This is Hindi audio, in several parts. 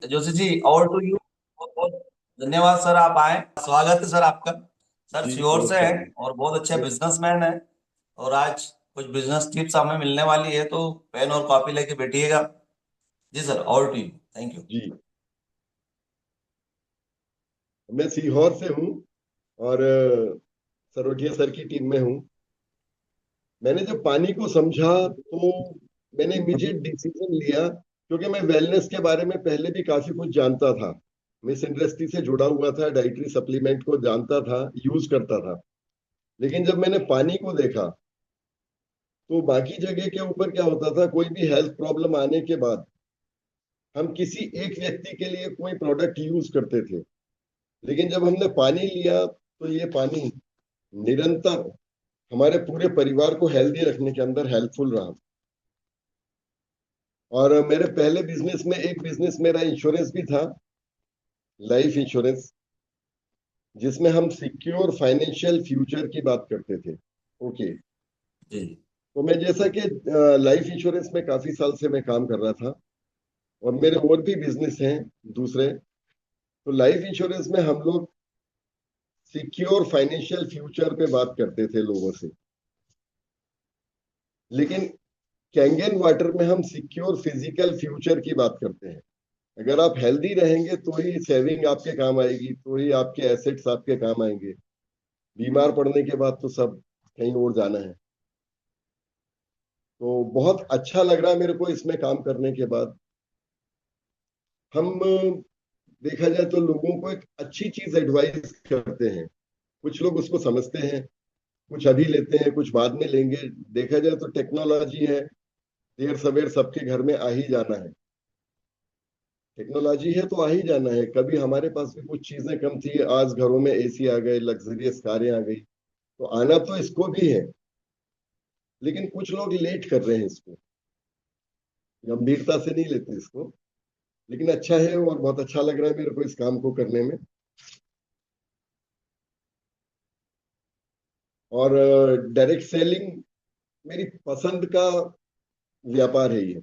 जोशी जी, और टू यू। बहुत बहुत धन्यवाद सर, आप आए, स्वागत है सर आपका। सर जी श्योर से है नमस्कार। और बहुत अच्छे मैं बिजनेसमैन है। और आज कुछ बिजनेस टिप्स हमें मिलने वाली है, तो पेन और कॉपी लेके बैठिएगा। जी सर, और टू यू। Thank you. जी मैं सीहोर से हूँ और सरोटिया सर की टीम में हूँ। मैंने जब पानी को समझा तो मैंने इमीडिएट डिसीजन लिया, क्योंकि मैं वेलनेस के बारे में पहले भी काफी कुछ जानता था। मैं इस इंडस्ट्री से जुड़ा हुआ था, डाइटरी सप्लीमेंट को जानता था, यूज करता था। लेकिन जब मैंने पानी को देखा तो बाकी जगह के ऊपर क्या होता था, कोई भी हेल्थ प्रॉब्लम आने के बाद हम किसी एक व्यक्ति के लिए कोई प्रोडक्ट यूज करते थे। लेकिन जब हमने पानी लिया तो ये पानी निरंतर हमारे पूरे परिवार को हेल्दी रखने के अंदर हेल्पफुल रहा। और मेरे पहले बिजनेस में एक बिजनेस मेरा इंश्योरेंस भी था, लाइफ इंश्योरेंस, जिसमें हम सिक्योर फाइनेंशियल फ्यूचर की बात करते थे। ओके। जी तो मैं जैसा कि लाइफ इंश्योरेंस में काफी साल से मैं काम कर रहा था और मेरे और भी बिजनेस हैं दूसरे। तो लाइफ इंश्योरेंस में हम लोग सिक्योर फाइनेंशियल फ्यूचर पे बात करते थे लोगों से। लेकिन कैंगन वाटर में हम सिक्योर फिजिकल फ्यूचर की बात करते हैं। अगर आप हेल्दी रहेंगे तो ही सेविंग आपके काम आएगी, तो ही आपके एसेट्स आपके काम आएंगे। बीमार पड़ने के बाद तो सब कहीं और जाना है। तो बहुत अच्छा लग रहा है मेरे को इसमें काम करने के बाद। हम देखा जाए तो लोगों को एक अच्छी चीज एडवाइस करते हैं। कुछ लोग उसको समझते हैं, कुछ अभी लेते हैं, कुछ बाद में लेंगे। देखा जाए तो टेक्नोलॉजी है, देर सवेर सबके घर में आ ही जाना है। टेक्नोलॉजी है तो आ ही जाना है। कभी हमारे पास भी कुछ चीजें कम थी, आज घरों में एसी आ गए, लग्जरियस कारें आ गई। तो आना तो इसको भी है, लेकिन कुछ लोग लेट कर रहे हैं इसको, गंभीरता से नहीं लेते इसको। लेकिन अच्छा है और बहुत अच्छा लग रहा है मेरे को इस काम को करने में। और डायरेक्ट सेलिंग मेरी पसंद का व्यापार है ये।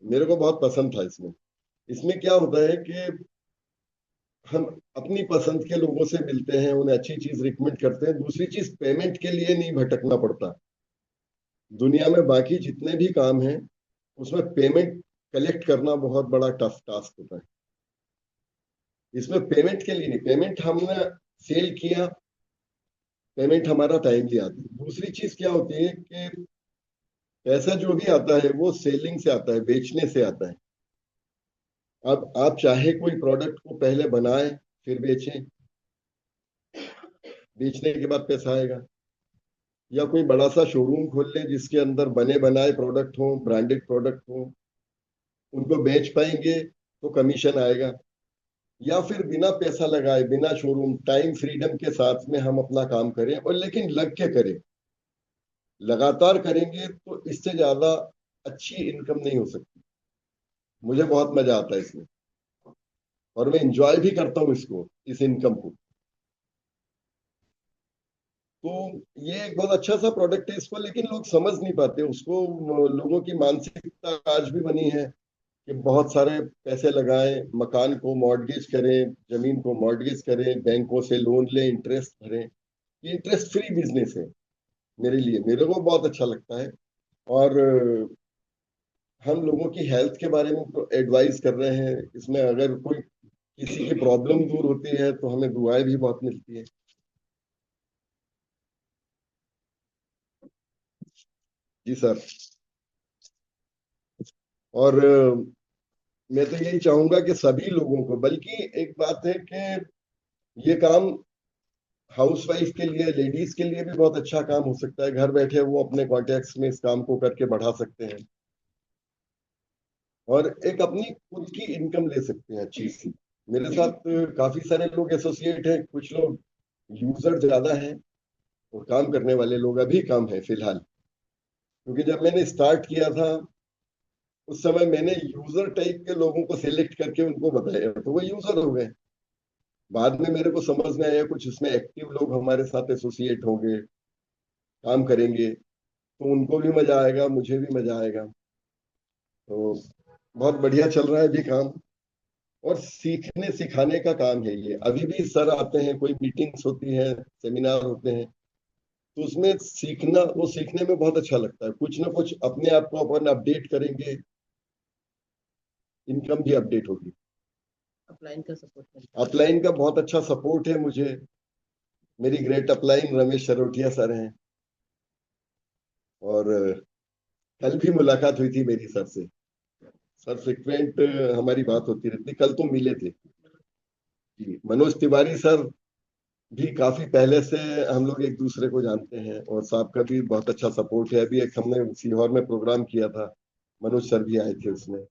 मेरे को बहुत पसंद था इसमें। इसमें क्या होता है कि हम अपनी पसंद के लोगों से मिलते हैं, उन्हें अच्छी चीज रिकमेंड करते हैं। दूसरी चीज, पेमेंट के लिए नहीं भटकना पड़ता। दुनिया में बाकी जितने भी काम हैं उसमें पेमेंट कलेक्ट करना बहुत बड़ा टफ टास्क होता है। इसमें पेमेंट के लिए नहीं, पेमेंट हमने सेल किया, पेमेंट हमारा टाइम लिया आता है। दूसरी चीज क्या होती है कि पैसा जो भी आता है वो सेलिंग से आता है, बेचने से आता है। अब आप चाहे कोई प्रोडक्ट को पहले बनाएं फिर बेचें, बेचने के बाद पैसा आएगा। या कोई बड़ा सा शोरूम खोल ले जिसके अंदर बने बनाए प्रोडक्ट हो, ब्रांडेड प्रोडक्ट हो, उनको बेच पाएंगे तो कमीशन आएगा। या फिर बिना पैसा लगाए, बिना शोरूम, टाइम फ्रीडम के साथ में हम अपना काम करें, और लेकिन लग के करें। लगातार करेंगे तो इससे ज्यादा अच्छी इनकम नहीं हो सकती। मुझे बहुत मजा आता है इसमें और मैं इंजॉय भी करता हूँ इसको, इस इनकम को। तो ये एक बहुत अच्छा सा प्रोडक्ट है इसको, लेकिन लोग समझ नहीं पाते उसको। लोगों की मानसिकता आज भी बनी है कि बहुत सारे पैसे लगाएं, मकान को मॉर्टगेज करें, जमीन को मॉर्टगेज करें, बैंकों से लोन लें, इंटरेस्ट भरें। ये इंटरेस्ट फ्री बिजनेस है मेरे लिए, मेरे को बहुत अच्छा लगता है। और हम लोगों की हेल्थ के बारे में तो एडवाइस कर रहे हैं इसमें। अगर कोई किसी की प्रॉब्लम दूर होती है तो हमें दुआएं भी बहुत मिलती है। जी सर। और मैं तो यही चाहूंगा कि सभी लोगों को, बल्कि एक बात है कि ये काम हाउस वाइफ के लिए, लेडीज के लिए भी बहुत अच्छा काम हो सकता है। घर बैठे वो अपने कॉन्टेक्ट्स में इस काम को करके बढ़ा सकते हैं और एक अपनी खुद की इनकम ले सकते हैं अच्छी सी। मेरे साथ काफी सारे लोग एसोसिएट हैं, कुछ लोग यूजर ज्यादा हैं और काम करने वाले लोग अभी कम है फिलहाल। क्योंकि जब मैंने स्टार्ट किया था उस समय मैंने यूजर टाइप के लोगों को सिलेक्ट करके उनको बताया तो वो यूजर हो गए। बाद में मेरे को समझ में आया कुछ उसमें एक्टिव लोग हमारे साथ एसोसिएट होंगे, काम करेंगे, तो उनको भी मजा आएगा, मुझे भी मजा आएगा। तो बहुत बढ़िया चल रहा है अभी काम। और सीखने सिखाने का काम है ये। अभी भी सर आते हैं, कोई मीटिंग्स होती है, सेमिनार होते हैं, तो उसमें सीखना, वो सीखने में बहुत अच्छा लगता है। कुछ ना कुछ अपने आप को अपन अपडेट करेंगे, इनकम भी अपडेट होगी। अपलाइन का सपोर्ट मिलता है। अपलाइन का बहुत अच्छा सपोर्ट है मुझे। मेरी ग्रेट अपलाइन रमेश शरोठिया सर हैं, और कल भी मुलाकात हुई थी मेरी सर से। सर फ्रिक्वेंट हमारी बात होती रहती, कल तो मिले थे जी। मनोज तिवारी सर भी काफी पहले से हम लोग एक दूसरे को जानते हैं, और साहब का भी बहुत अच्छा सपोर्ट है। अभी एक हमने सीहोर में प्रोग्राम किया था, मनोज सर भी आए थे उसमें।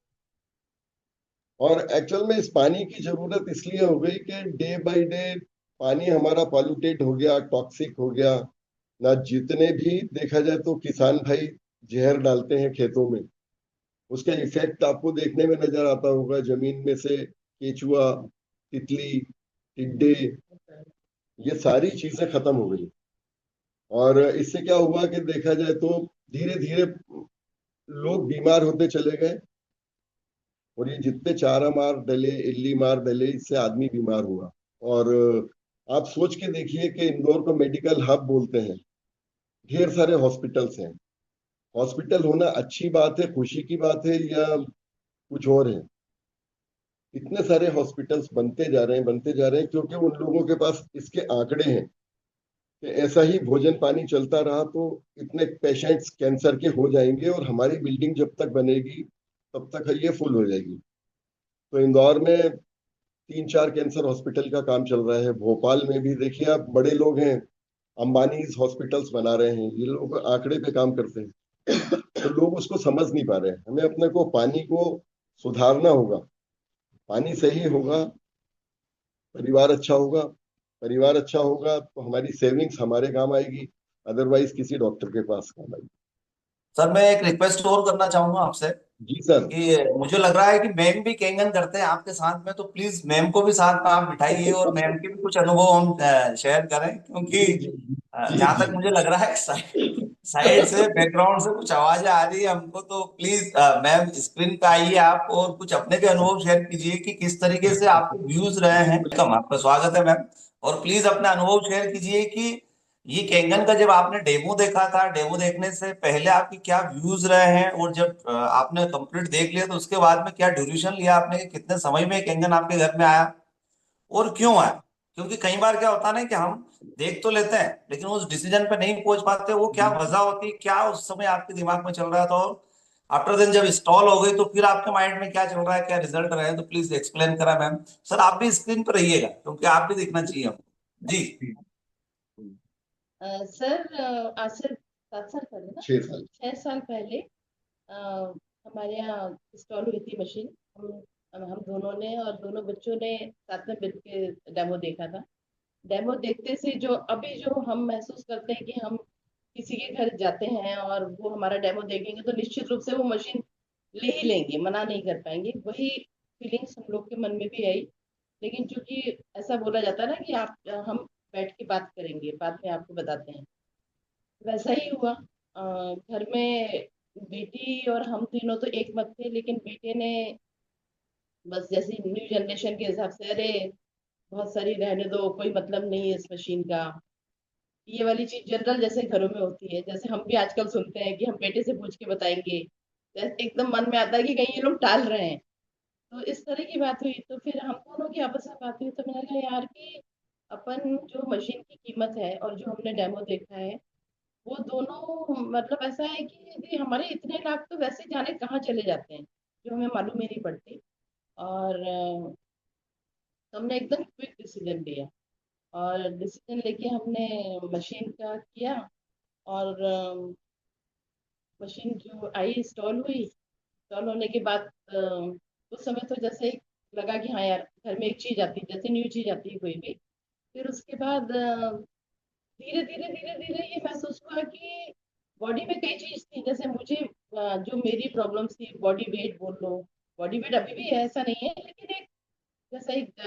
और एक्चुअल में इस पानी की जरूरत इसलिए हो गई कि डे बाय डे पानी हमारा पॉल्यूटेड हो गया, टॉक्सिक हो गया ना। जितने भी देखा जाए तो किसान भाई जहर डालते हैं खेतों में, उसका इफेक्ट आपको देखने में नजर आता होगा। जमीन में से केचुआ, तितली, टिड्डे, ये सारी चीजें खत्म हो गई। और इससे क्या हुआ कि देखा जाए तो धीरे धीरे लोग बीमार होते चले गए। और ये जितने चारा मार डले, इल्ली मार डले, इससे आदमी बीमार हुआ। और आप सोच के देखिए कि इंदौर को मेडिकल हब बोलते हैं, ढेर सारे हॉस्पिटल्स हैं। हॉस्पिटल होना अच्छी बात है, खुशी की बात है, या कुछ और है? इतने सारे हॉस्पिटल्स बनते जा रहे हैं, बनते जा रहे हैं, क्योंकि उन लोगों के पास इसके आंकड़े हैं कि ऐसा ही भोजन पानी चलता रहा तो इतने पेशेंट्स कैंसर के हो जाएंगे, और हमारी बिल्डिंग जब तक बनेगी तब तक ये फुल हो जाएगी। तो इंदौर में 3-4 कैंसर हॉस्पिटल का काम चल रहा है। भोपाल में भी देखिए, आप बड़े लोग हैं, अंबानी हॉस्पिटल्स बना रहे हैं, ये लोग आंकड़े पे काम करते हैं। तो लोग उसको समझ नहीं पा रहे हैं। हमें अपने को पानी को सुधारना होगा। पानी सही होगा, परिवार अच्छा होगा। परिवार अच्छा होगा तो हमारी सेविंग्स हमारे काम आएगी, अदरवाइज किसी डॉक्टर के पास काम आएगी। सर मैं एक रिक्वेस्ट और करना चाहूंगा आपसे जी सर। कि मुझे लग रहा है कि मैम भी केंगन करते हैं आपके साथ में, तो प्लीज मैम को भी साथ में आप बिठाइए और मैम के भी कुछ अनुभव हम शेयर करें, क्योंकि जी जी जी जहां जी तक मुझे लग रहा है साइड से बैकग्राउंड से कुछ आवाजें आ रही है हमको, तो प्लीज मैम स्क्रीन पे आइए आप और कुछ अपने के अनुभव शेयर कीजिए कि किस तरीके से आपके व्यूज रहे हैं। वेलकम, आपका स्वागत है मैम। और प्लीज अपना अनुभव शेयर कीजिए कि ये कैंगन का जब आपने डेमो देखा था, डेमो देखने से पहले आपके क्या व्यूज रहे हैं, और जब आपने कंप्लीट देख लिया तो उसके बाद में क्या ड्यूरेशन लिया आपने कि कितने समय में कैंगन आपके घर में आया और क्यों आया? क्योंकि कई बार क्या होता है ना कि हम देख तो लेते हैं लेकिन उस डिसीजन पे नहीं पहुंच पाते, वो क्या वजह होती है, क्या उस समय आपके दिमाग में चल रहा था, और आफ्टर देन जब इंस्टॉल हो गई तो फिर आपके माइंड में क्या चल रहा है, क्या रिजल्ट रहे, तो प्लीज एक्सप्लेन करा मैम। सर आप भी स्क्रीन पर रहिएगा क्योंकि आप भी देखना चाहिए हमको। जी। सर आज से 7 साल पहले ना, 6 साल। 6 साल पहले अ, हमारे यहाँ इंस्टॉल हुई थी मशीन। हम दोनों ने और दोनों बच्चों ने साथ में मिलके डेमो देखा था। डेमो देखते से जो अभी जो हम महसूस करते हैं कि हम किसी के घर जाते हैं और वो हमारा डेमो देखेंगे तो निश्चित रूप से वो मशीन ले ही लेंगे, मना नहीं कर पाएंगे। वही फीलिंग्स हम लोग के मन में भी आई। लेकिन चूंकि ऐसा बोला जाता है ना कि आप हम बैठ के बात करेंगे, बाद में आपको बताते हैं, वैसा ही हुआ। घर में बेटी और हम तीनों तो एक मत थे, लेकिन बेटे ने बस जैसी न्यू जनरेशन के हिसाब से, अरे बहुत सारी रहने दो, कोई मतलब नहीं है इस मशीन का। ये वाली चीज जनरल जैसे घरों में होती है, जैसे हम भी आजकल सुनते हैं कि हम बेटे से पूछ के बताएंगे, एकदम मन में आता है कि कहीं ये लोग टाल रहे हैं। तो इस तरह की बात हुई, तो फिर हम दोनों की आपस में बात हुई, तो मैंने कहा यार कि अपन जो मशीन की कीमत है और जो हमने डेमो देखा है, वो दोनों मतलब ऐसा है कि यदि हमारे इतने लाख तो वैसे जाने कहाँ चले जाते हैं जो हमें मालूम ही नहीं पड़ती। और तो हमने एकदम क्विक डिसीजन लिया, और डिसीजन लेके हमने मशीन का किया। और मशीन जो आई इंस्टॉल हुई, इंस्टॉल होने के बाद उस समय तो जैसे लगा कि हाँ यार घर में एक चीज आती है, जैसे न्यू चीज आती है कोई भी। फिर उसके बाद धीरे धीरे धीरे धीरे ये महसूस हुआ कि बॉडी में कई चीज थी, जैसे मुझे जो मेरी प्रॉब्लम्स थी, बॉडी वेट बोल लो। बॉडी वेट अभी भी है, ऐसा नहीं है, लेकिन एक जैसा एक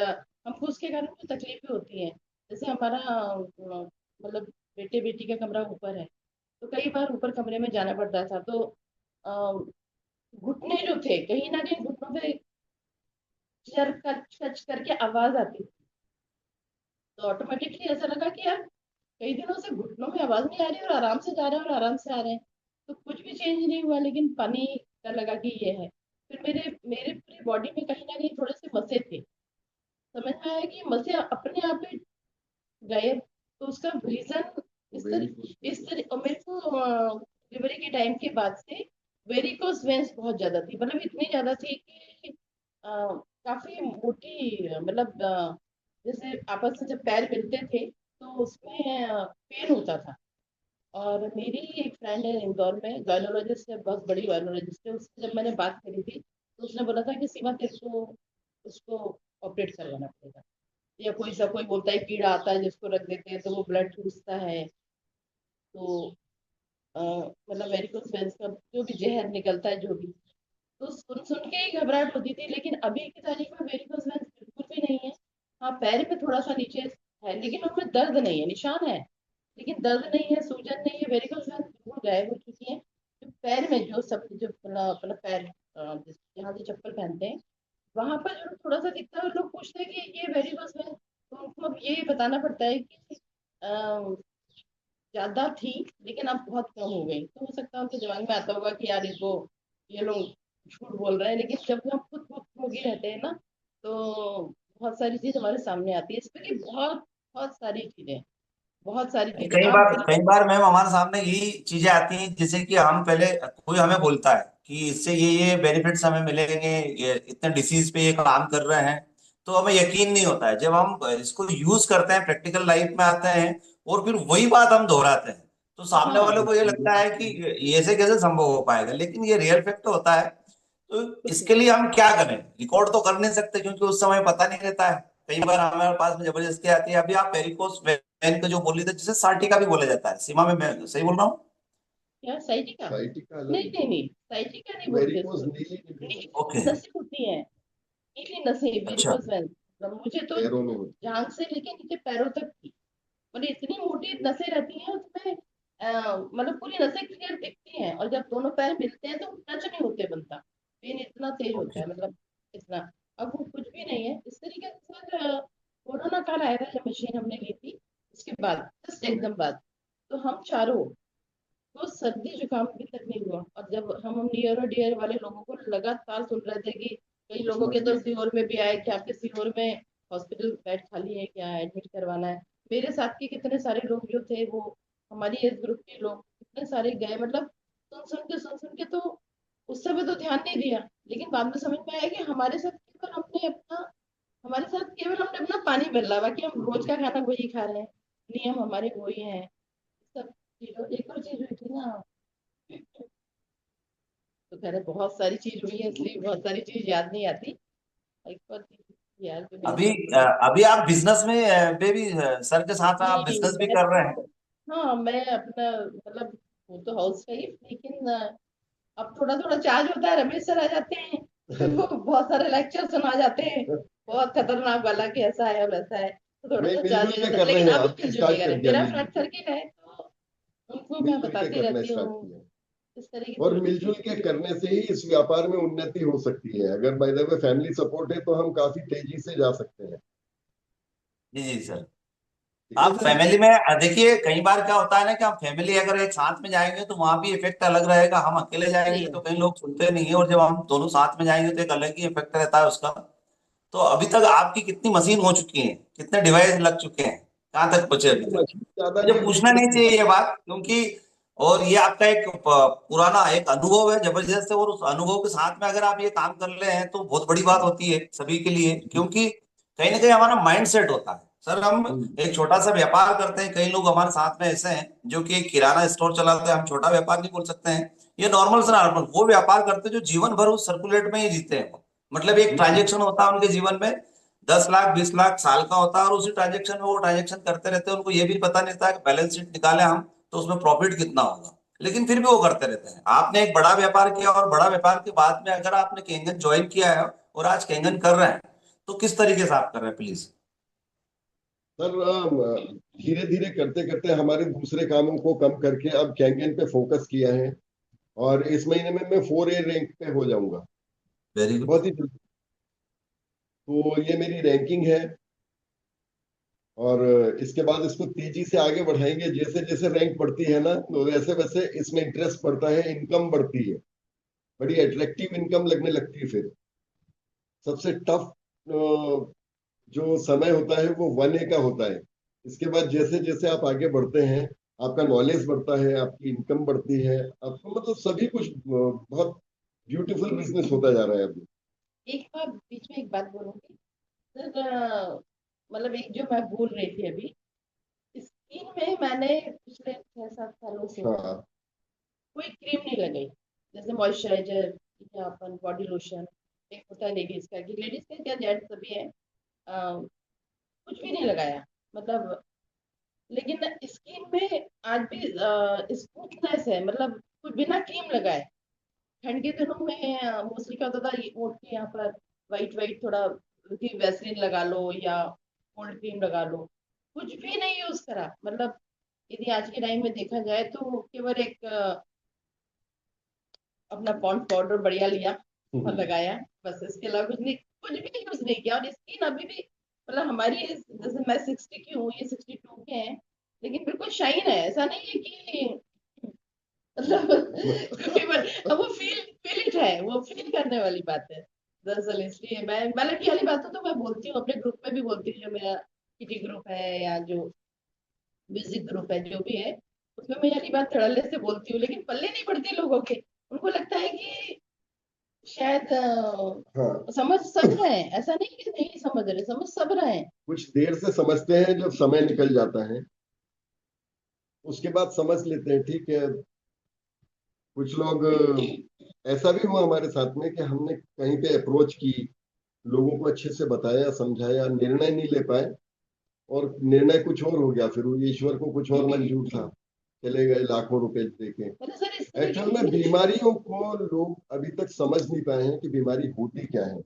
हमको उसके कारण कुछ तकलीफें होती हैं। जैसे हमारा मतलब बेटे बेटी का कमरा ऊपर है, तो कई बार ऊपर कमरे में जाना पड़ता था, तो अ, घुटने जो थे कहीं ना कहीं घुटनों पे जर कच कच करके आवाज आती थी, तो ऑटोमेटिकली ऐसा लगा कि यार कई दिनों से घुटनों में आवाज नहीं आ रही और आराम से जा रहे हैं और आराम से आ रहे हैं। तो कुछ भी चेंज नहीं हुआ, लेकिन पानी का लगा कि ये है। फिर मेरे मेरे पूरी बॉडी में कहीं ना कहीं थोड़े से मसे थे। समझ में आया कि मसे अपने आप ही गए। तो उसका रीजन इस तरह और मेरे को डिलीवरी के टाइम के बाद से वेरिकोस वेन्स बहुत ज्यादा थी, मतलब इतनी ज्यादा थी कि काफी मोटी, मतलब जैसे आपस में जब पैर मिलते थे तो उसमें पेन होता था। और मेरी एक फ्रेंड है इंदौर में, गायनोलॉजिस्ट है, बहुत बड़ी गायनोलॉजिस्ट है, उससे जब मैंने बात करी थी तो उसने बोला था कि सीमा तेरे को उसको ऑपरेट करवाना पड़ेगा। या कोई बोलता है कीड़ा आता है जिसको रख देते हैं तो वो ब्लड चूसता है। तो मतलब वेरिकोस वेन्स का जो भी जहर निकलता है जो भी, तो सुन सुन के ही घबराहट होती थी। लेकिन अभी की तारीख में वेरिकोस वेन्स बिल्कुल भी नहीं है। हाँ, पैर में थोड़ा सा नीचे है लेकिन उनमें दर्द नहीं है, निशान है लेकिन दर्द नहीं है, सूजन नहीं है। वेरिकोस वेन्स बिल्कुल गायब हो चुकी है। जो पैर में जो सब जो अपना अपना पैर जहाँ से चप्पल पहनते हैं वहां पर जो थोड़ा सा दिखता है, लोग पूछते हैं कि ये वेरिकोस वेन्स, तो उनको अब ये बताना पड़ता है कि ज्यादा थी लेकिन अब बहुत कम हो गई। तो हो सकता है उनके दिमाग में आता होगा कि यार इसको ये लोग झूठ बोल रहे हैं। लेकिन जब हम खुद भुक्तभोगी रहते हैं ना, तो बहुत सारी चीज हमारे सामने आती है इसमें कि बहुत बहुत सारी चीजें, बहुत सारी चीजें आप कई बार मैम हमारे सामने यही चीजें आती हैं, जैसे कि हम पहले कोई हमें बोलता है कि इससे ये बेनिफिट्स हमें मिलेंगे, ये इतने डिसीज पे ये काम कर रहे हैं, तो हमें यकीन नहीं होता है। जब हम इसको यूज करते हैं, प्रैक्टिकल लाइफ में आते हैं और फिर वही बात हम दोहराते हैं, तो सामने हाँ वाले को ये लगता है कि ये ऐसे कैसे संभव हो पाएगा, लेकिन ये रियल फैक्ट होता है। तो इसके लिए हम क्या करें? रिकॉर्ड तो कर नहीं सकते क्योंकि उस समय पता नहीं रहता है। कई बार हमारे पास में जबरदस्ती आती है। अभी आप वेरिकोस वेन का जो बोल रहे थे, जिसे सार्टिका भी बोला जाता है, सीमा में मैं सही बोल रहा हूँ? क्या साइटिका? साइटिका अलग नहीं होता नहीं नहीं, साइटिका नहीं है, बोलते वेरिकोज इसको। नीली नीली नीली ओके। नसें होती हैं, नीली नसें अच्छा। Varicose veins. मुझे तो पैरों में होती जान से लेके नीचे पैरों तक थी, मतलब इतनी मोटी नसें रहती हैं उसमें। मतलब पूरी नसें क्लियर दिखती हैं और जब दोनों पैर मिलते हैं तो टच नहीं होते बनता। पेन इतना तेज होता ओके। है, मतलब इतना। अब वो कुछ भी नहीं है इस तरीके से। सर कोरोना काल आया था जब मशीन हमने ली थी, उसके बाद जस्ट एकदम बाद, तो हम चारों तो सर्दी जुकाम अभी तक नहीं हुआ। और जब हम नियर और डियर वाले लोगों को लगातार सुन रहे थे कि कई लोगों के तो सीहोर में भी आए कि आपके सीहोर में हॉस्पिटल बेड खाली है क्या, एडमिट करवाना है। मेरे साथ के कितने सारे लोग जो थे वो हमारी एज ग्रुप के लोग कितने सारे गए, मतलब सुन सुन के तो उस समय तो ध्यान नहीं दिया। लेकिन बाद में समझ में आया कि हमारे साथ केवल हमने अपना पानी बदला, बाकी हम रोज का खाना वही खा रहे हैं, नियम हमारे वही हैं। सब चीजों एक और चीज हुई थी ना, तो खैर बहुत सारी चीज हुई है इसलिए बहुत सारी चीज याद नहीं आती। एक और चीज याद जो मेरे अभी साथ हुई है। अभी आप बिजनेस में भी सर के साथ आप नहीं बिजनेस भी मैं कर रहे हैं? तो, हाँ मैं अपना मतलब वो तो हाउस वाइफ, लेकिन अब थोड़ा थोड़ा चार्ज होता है, रमेश सर आ जाते हैं तो है। वो बहुत सारे लेक्चर सुना जाते हैं, बहुत खतरनाक वाला कि ऐसा है वैसा है, तो थोड़ा नहीं, सा चार्ज मिलजुल हो के जाता है। कर रहे लेकिन हैं, अब आपने मिलजुल के स्टार्ट कर करें, दिया मेरा मिलजुल फ्रेंड के। सर्किल है तो उनको मैं मिलजुल के बताती करना रहती स्टार्ट हूँ किया, इस तरीके और से। मिलजुल के करने से ही इस व्यापार में उन्नति हो सकती है। अगर by the way family support है तो हम काफी तेजी से जा सकते हैं। जी जी सर। ठीक है आप सर। फैमिली में देखिए, कई बार क्या होता है ना कि हम फैमिली अगर एक साथ में जाएंगे तो वहां भी इफेक्ट अलग रहेगा। हम अकेले सही जाएंगे है। तो कई लोग सुनते नहीं है, और जब हम दोनों साथ में जाएंगे तो एक अलग ही इफेक्ट रहता है उसका। तो अभी तक आपकी कितनी मशीन हो चुकी है, कितने डिवाइस लग चुके हैं, कहाँ तक पहुंचे अभी नहीं, तक? मशीन ज्यादा मुझे नहीं, पूछना नहीं चाहिए ये बात, क्योंकि और ये आपका एक पुराना एक अनुभव है जबरदस्त है, और उस अनुभव के साथ में अगर आप ये काम कर रहे हैं तो बहुत बड़ी बात होती है सभी के लिए, क्योंकि कहीं ना कहीं हमारा माइंड सेट होता है। सर हम एक छोटा सा व्यापार करते हैं, कई लोग हमारे साथ में ऐसे हैं जो कि एक किराना स्टोर चलाते हैं, हम छोटा व्यापार नहीं बोल सकते हैं, ये नॉर्मल से नॉर्मल वो व्यापार करते हैं जो जीवन भर उस सर्कुलेट में ही जीते हैं। मतलब एक ट्रांजेक्शन होता है उनके जीवन में, 10 लाख 20 लाख साल का होता है, और उसी ट्रांजेक्शन में वो ट्रांजेक्शन करते रहते हैं। उनको ये भी पता नहीं था कि बैलेंस शीट निकाले हम तो उसमें प्रॉफिट कितना होगा, लेकिन फिर भी वो करते रहते हैं। आपने एक बड़ा व्यापार किया, और बड़ा व्यापार के बाद में अगर आपने केंगन ज्वाइन किया है और आज केंगन कर रहे हैं, तो किस तरीके से आप कर रहे हैं प्लीज? सर धीरे धीरे करते करते हमारे दूसरे कामों को कम करके अब कैंगन पे फोकस किया है, और इस महीने में मैं 4A रैंक पे हो जाऊंगा, वेरी गुड। बहुत ही जल्दी। तो ये मेरी रैंकिंग है। और इसके बाद इसको तेजी से आगे बढ़ाएंगे। जैसे जैसे रैंक बढ़ती है ना, तो वैसे वैसे इसमें इंटरेस्ट बढ़ता है, इनकम बढ़ती है, बड़ी अट्रैक्टिव इनकम लगने लगती है। फिर सबसे टफ जो समय होता है वो 1A का होता है। इसके बाद जैसे जैसे आप आगे बढ़ते हैं, आपका नॉलेज बढ़ता है, आपकी इनकम बढ़ती है, आपको मतलब सभी कुछ बहुत ब्यूटीफुल बिजनेस होता जा रहा है अभी। एक बार बीच में एक बात बोलूंगी सर, मतलब एक जो मैं बोल रही थी अभी, स्किन में मैंने पिछले 6-7 सालों से हाँ कोई क्रीम नहीं लगाई। जैसे मॉइस्चराइजर या अपन बॉडी लोशन, एक होता है लेडीज का, कि लेडीज का क्या जेंट्स सभी है, कुछ भी नहीं लगाया, मतलब। लेकिन स्किन में आज भी स्मूथनेस है, मतलब कुछ बिना क्रीम लगाए। ठंड के दिनों में मोस्टली क्या होता था, ये ओठ के यहाँ पर वाइट वाइट थोड़ा वैसलीन लगा लो या कोल्ड क्रीम लगा लो, कुछ भी नहीं यूज करा, मतलब। यदि आज के टाइम में देखा जाए तो केवल एक अपना पॉन्ड पाउडर बढ़िया लिया और लगाया, बस। इसके अलावा कुछ भी यूज नहीं किया। और स्किन अभी भी, मतलब हमारी जैसे मैं 60 की हूँ, ये 62 के हैं, लेकिन बिल्कुल शाइन है। ऐसा नहीं है कि मतलब अब वो फील इट है, वो फील करने वाली बात है। दरअसल इसलिए मैं, मतलब ये वाली बात तो मैं बोलती हूँ, अपने ग्रुप में भी बोलती हूँ, जो मेरा किटी ग्रुप है या जो म्यूजिक ग्रुप है, जो भी है, उसमें मैं ये वाली बात धड़ल्ले से बोलती हूँ, लेकिन पल्ले नहीं पड़ती लोगों के। उनको लगता है कि शायद हाँ, समझ सब रहे हैं, ऐसा नहीं कि नहीं समझ रहे, समझ सब रहे हैं। कुछ देर से समझते हैं, जब समय निकल जाता है उसके बाद समझ लेते हैं, ठीक है। कुछ लोग ऐसा भी हुआ हमारे साथ में कि हमने कहीं पे अप्रोच की, लोगों को अच्छे से बताया समझाया, निर्णय नहीं ले पाए, और निर्णय कुछ और हो गया, फिर वो ईश्वर को कुछ और मंजूर था, चले गए लाखों रुपए देके। मतलब सर इस एक्चुअल तरीके में से, बीमारियों को लोग अभी तक समझ नहीं पाए हैं कि बीमारी होती क्या है।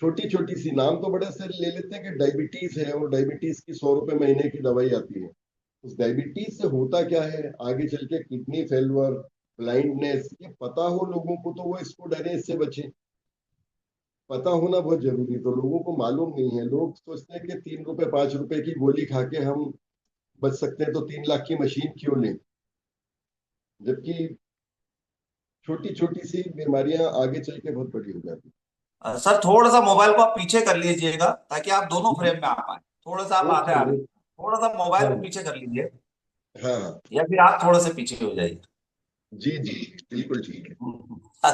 छोटी छोटी सी नाम तो बड़े से ले लेते हैं कि डायबिटीज है, और डायबिटीज की 100 रुपए महीने की दवाई आती है। उस डायबिटीज से होता क्या है, आगे चल के किडनी फेलुअर, ब्लाइंडनेस, ये पता हो लोगों को तो वो इसको डरे, इससे बचे। पता होना बहुत जरूरी है, तो लोगों को मालूम नहीं है। लोग सोचते हैं कि 3 रुपए 5 रुपए की गोली खा के हम बच सकते हैं, तो 3 लाख की मशीन क्यों लें। जबकि छोटी छोटी सी बीमारियां आगे चल के बहुत बड़ी हो जाती सर थोड़ा सा मोबाइल को आप पीछे कर लीजिएगा ताकि आप दोनों हैं। फ्रेम में आ पाए। थोड़ा सा आप आगे ओके आ लीजिए, ओके। थोड़ा सा मोबाइल हाँ को पीछे कर लीजिए, हाँ हाँ। या फिर आप थोड़े से पीछे हो जाइए। जी जी, बिल्कुल ठीक है।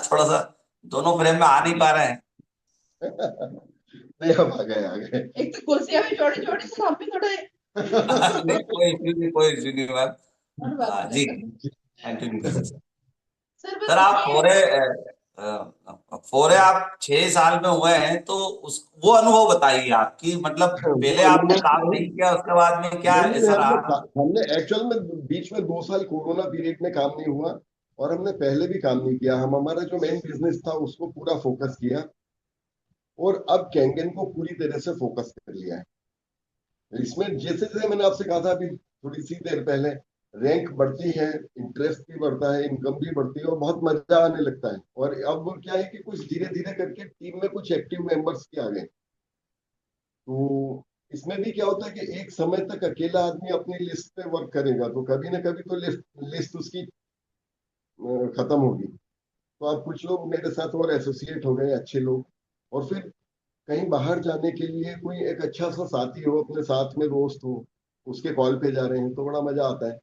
थोड़ा सा दोनों फ्रेम में आ नहीं पा रहे हैं। नहीं, अब आ गए आ गए। एक तो कुर्सियां भी छोटी छोटी, तो हम भी थोड़े नहीं कोई इश्यू नहीं, कोई इश्यू नहीं मैम। और बात जी करें। कंटिन्यू कर सकते हैं। सर सर बस आप ये, फोरे फोरे आप 6 साल में हुए हैं तो उस वो अनुभव बताइए आप कि मतलब वो पहले आपने अनुभव क्या काम है, नहीं किया, उसके बाद में क्या नहीं नहीं, ऐसा हमने रहा। हमने एक्चुअल में बीच में 2 साल कोरोना पीरियड में काम नहीं हुआ, और हमने पहले भी काम नहीं किया। हम हमारा जो मेन बिजनेस था उसको पूरा फोकस किया, और अब कैंगन को पूरी तरह से फोकस कर लिया है। इसमें जैसे जैसे मैंने आपसे कहा था अभी थोड़ी सी देर पहले, रैंक बढ़ती है, इंटरेस्ट भी बढ़ता है, इनकम भी बढ़ती है, और बहुत मजा आने लगता है। और अब क्या है कि कुछ धीरे धीरे करके टीम में कुछ एक्टिव मेंबर्स भी आ गए। तो इसमें भी क्या होता है कि एक समय तक अकेला आदमी अपनी लिस्ट पे वर्क करेगा, तो कभी ना कभी तो लिस्ट लिस्ट उसकी खत्म होगी। तो अब कुछ लोग मेरे साथ और एसोसिएट हो गए, अच्छे लोग। और फिर कहीं बाहर जाने के लिए कोई एक अच्छा सा साथी हो, अपने साथ में दोस्त हो, उसके कॉल पे जा रहे हैं तो बड़ा मजा आता है।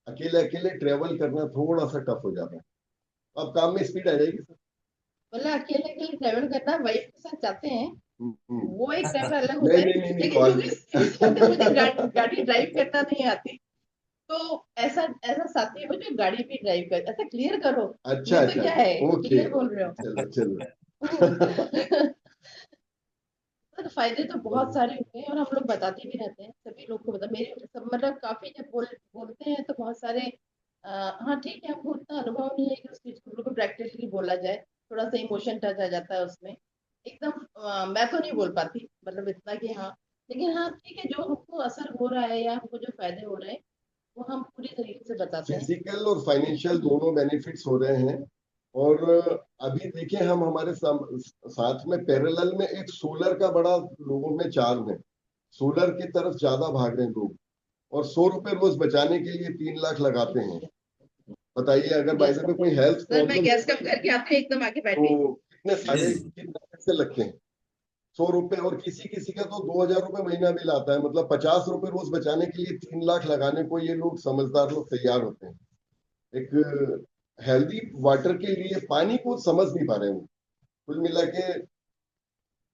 अकेले अकेले ट्रेवल करना थोड़ा सा टफ हो जाता है। अब काम में स्पीड आ जाएगी सर। मतलब अकेले अकेले ट्रेवल करना वाइफ के साथ जाते हैं, हम्म। वो एक ट्रेवल अलग होता नहीं है। नहीं नहीं नहीं, लेकिन कॉल क्योंकि सीधी बात है, मुझे गाड़ी ड्राइव करना नहीं आती, तो ऐसा ऐसा साथी हो जो गाड़ी भी ड्राइव कर, ऐसा क्लियर करो। अच्छा नहीं तो अच्छा क्या है, अच्छा, ओके। क्लियर बोल रहे चलो चलो। हो। सर फायदे तो बहुत सारे होते हैं, और हम लोग बताते भी रहते हैं, सभी लोग को बता, मेरे सब मतलब काफी जब बोलते हैं तो बहुत सारे हाँ ठीक है, हमको उतना अनुभव नहीं है कि उस चीज को बिल्कुल प्रैक्टिकली बोला जाए, थोड़ा सा इमोशन टच आ जाता है उसमें एकदम। मैं तो नहीं बोल पाती, मतलब इतना कि हाँ। लेकिन हाँ ठीक है, जो हमको असर हो रहा है या हमको जो फायदे हो रहे हैं, वो हम पूरी तरीके से बताते हैं। फिजिकल और फाइनेंशियल दोनों बेनिफिट्स हो रहे हैं। और अभी देखिए हम हमारे साथ में पैरेलल में एक सोलर का बड़ा लोगों में चार्ज है, सोलर की तरफ ज्यादा भाग रहे हैं लोग, और 100 रुपए रोज बचाने के लिए 3 लाख लगाते हैं। बताइए, अगर बाई द वे कोई हेल्थ सर मैं प्रॉब्लम गैस कम करके आपके एकदम आगे बैठ गई। तो कितने जी सारे जी। कितने पैसे लगते हैं? 100 रुपए, और किसी किसी का तो 2,000 रुपए महीना बिल आता है। मतलब 50 रुपए रोज बचाने के लिए 3 लाख लगाने को ये लोग, समझदार लोग, तैयार होते हैं। एक हेल्दी वाटर के लिए पानी को समझ नहीं पा रहे हैं वो। कुल मिला के